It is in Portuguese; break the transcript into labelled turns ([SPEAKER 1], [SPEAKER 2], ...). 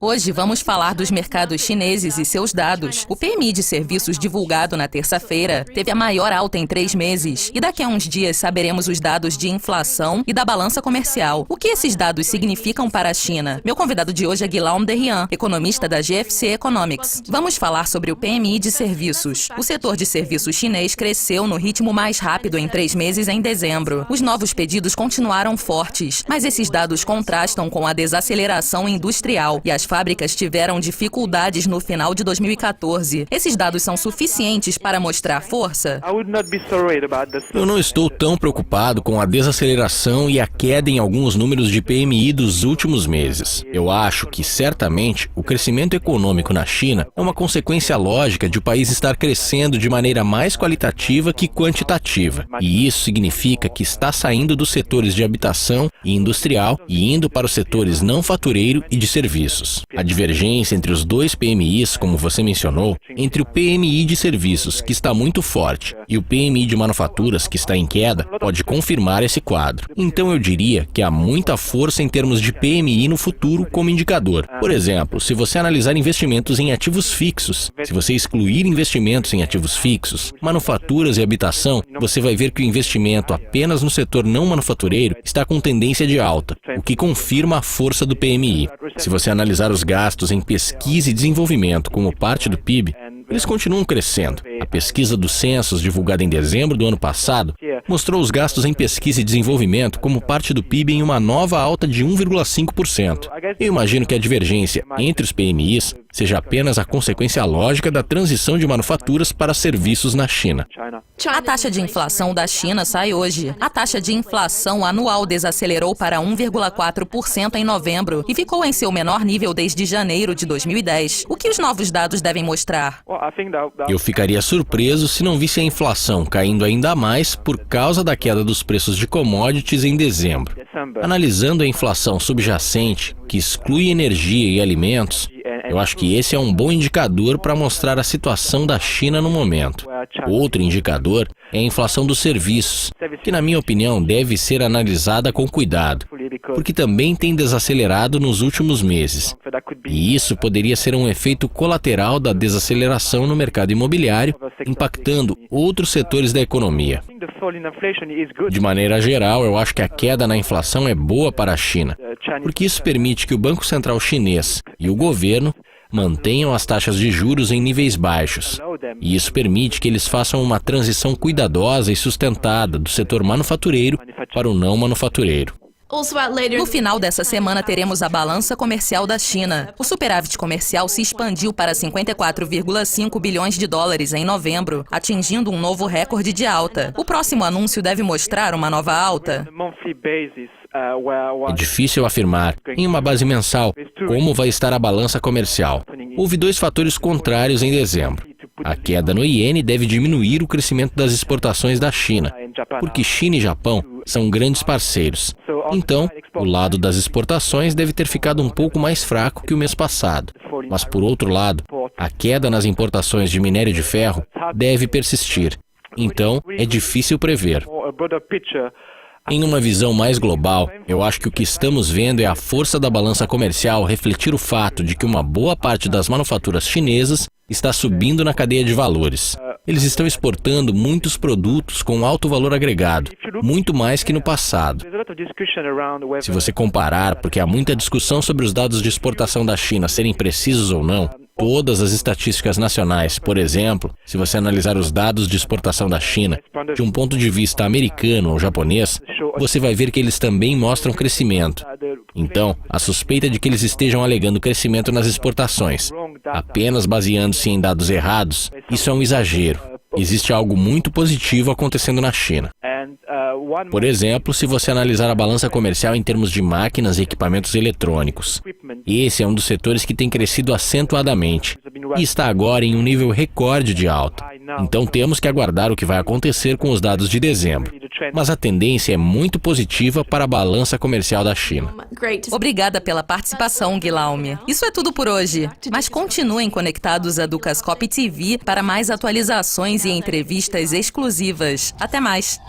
[SPEAKER 1] Hoje vamos falar dos mercados chineses e seus dados. O PMI de serviços divulgado na terça-feira teve a maior alta em 3 meses. E daqui a uns dias saberemos os dados de inflação e da balança comercial. O que esses dados significam para a China? Meu convidado de hoje é Guillaume Derian, economista da GFC Economics. Vamos falar sobre o PMI de serviços. O setor de serviços chinês cresceu no ritmo mais rápido em 3 meses em dezembro. Os novos pedidos continuaram fortes, mas esses dados contrastam com a desaceleração industrial e as fábricas tiveram dificuldades no final de 2014. Esses dados são suficientes para mostrar força?
[SPEAKER 2] Eu não estou tão preocupado com a desaceleração e a queda em alguns números de PMI dos últimos meses. Eu acho que, certamente, o crescimento econômico na China é uma consequência lógica de o país estar crescendo de maneira mais qualitativa que quantitativa. E isso significa que está saindo dos setores de habitação e industrial e indo para os setores não fatureiro e de serviços. A divergência entre os dois PMIs, como você mencionou, entre o PMI de serviços, que está muito forte, e o PMI de manufaturas, que está em queda, pode confirmar esse quadro. Então eu diria que há muita força em termos de PMI no futuro como indicador. Por exemplo, se você analisar investimentos em ativos fixos, se você excluir investimentos em ativos fixos, manufaturas e habitação, você vai ver que o investimento apenas no setor não manufatureiro está com tendência de alta, o que confirma a força do PMI. Se você analisar os gastos em pesquisa e desenvolvimento como parte do PIB, eles continuam crescendo. A pesquisa do Census, divulgada em dezembro do ano passado, mostrou os gastos em pesquisa e desenvolvimento como parte do PIB em uma nova alta de 1,5%. Eu imagino que a divergência entre os PMIs seja apenas a consequência lógica da transição de manufaturas para serviços na China.
[SPEAKER 1] A taxa de inflação da China sai hoje. A taxa de inflação anual desacelerou para 1,4% em novembro e ficou em seu menor nível desde janeiro de 2010. O que os novos dados devem mostrar?
[SPEAKER 2] Eu ficaria surpreso se não visse a inflação caindo ainda mais por causa da queda dos preços de commodities em dezembro. Analisando a inflação subjacente, que exclui energia e alimentos, eu acho que esse é um bom indicador para mostrar a situação da China no momento. Outro indicador é a inflação dos serviços, que na minha opinião deve ser analisada com cuidado, porque também tem desacelerado nos últimos meses. E isso poderia ser um efeito colateral da desaceleração no mercado imobiliário, impactando outros setores da economia. De maneira geral, eu acho que a queda na inflação é boa para a China, porque isso permite que o Banco Central chinês e o governo mantenham as taxas de juros em níveis baixos. E isso permite que eles façam uma transição cuidadosa e sustentada do setor manufatureiro para o não manufatureiro.
[SPEAKER 1] No final dessa semana teremos a balança comercial da China. O superávit comercial se expandiu para 54,5 bilhões de dólares em novembro, atingindo um novo recorde de alta. O próximo anúncio deve mostrar uma nova alta?
[SPEAKER 2] É difícil afirmar, em uma base mensal, como vai estar a balança comercial. Houve 2 fatores contrários em dezembro. A queda no iene deve diminuir o crescimento das exportações da China, porque China e Japão são grandes parceiros. Então, o lado das exportações deve ter ficado um pouco mais fraco que o mês passado. Mas, por outro lado, a queda nas importações de minério de ferro deve persistir. Então, é difícil prever. Em uma visão mais global, eu acho que o que estamos vendo é a força da balança comercial refletir o fato de que uma boa parte das manufaturas chinesas está subindo na cadeia de valores. Eles estão exportando muitos produtos com alto valor agregado, muito mais que no passado. Se você comparar, porque há muita discussão sobre os dados de exportação da China serem precisos ou não, todas as estatísticas nacionais, por exemplo, se você analisar os dados de exportação da China de um ponto de vista americano ou japonês, você vai ver que eles também mostram crescimento. Então, a suspeita de que eles estejam alegando crescimento nas exportações, apenas baseando-se em dados errados, isso é um exagero. Existe algo muito positivo acontecendo na China. Por exemplo, se você analisar a balança comercial em termos de máquinas e equipamentos eletrônicos. Esse é um dos setores que tem crescido acentuadamente e está agora em um nível recorde de alta. Então temos que aguardar o que vai acontecer com os dados de dezembro. Mas a tendência é muito positiva para a balança comercial da China.
[SPEAKER 1] Obrigada pela participação, Guillaume. Isso é tudo por hoje. Mas continuem conectados a Dukascopy TV para mais atualizações e entrevistas exclusivas. Até mais!